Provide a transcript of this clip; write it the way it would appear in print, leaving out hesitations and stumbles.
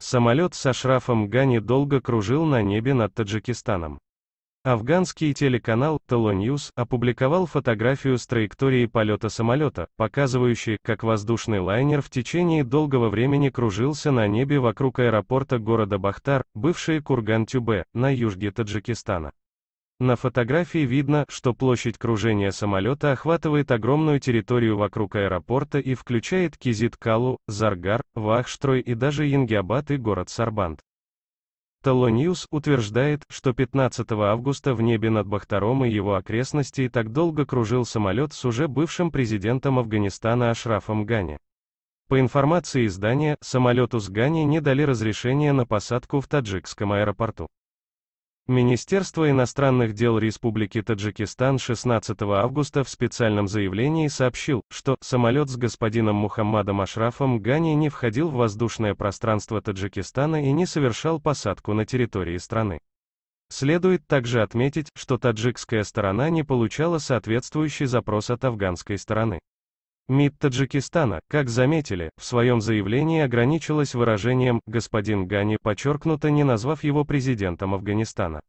Самолет с Ашрафом Гани долго кружил на небе над Таджикистаном. Афганский телеканал Телоньюз опубликовал фотографию с траектории полета самолета, показывающей, как воздушный лайнер в течение долгого времени кружился на небе вокруг аэропорта города Бахтар, бывший Курган-Тюбе, на юге Таджикистана. На фотографии видно, что площадь кружения самолета охватывает огромную территорию вокруг аэропорта и включает Кизит-Калу, Заргар, Вахштрой и даже Янгиабад и город Сарбанд. Телоньюз утверждает, что 15 августа в небе над Бахтаром и его окрестностей так долго кружил самолет с уже бывшим президентом Афганистана Ашрафом Гани. По информации издания, самолету с Гани не дали разрешения на посадку в таджикском аэропорту. Министерство иностранных дел Республики Таджикистан 16 августа в специальном заявлении сообщил, что самолет с господином Мухаммадом Ашрафом Гани не входил в воздушное пространство Таджикистана и не совершал посадку на территории страны. Следует также отметить, что таджикская сторона не получала соответствующий запрос от афганской стороны. МИД Таджикистана, как заметили, в своем заявлении ограничилась выражением «господин Гани», подчеркнуто не назвав его президентом Афганистана.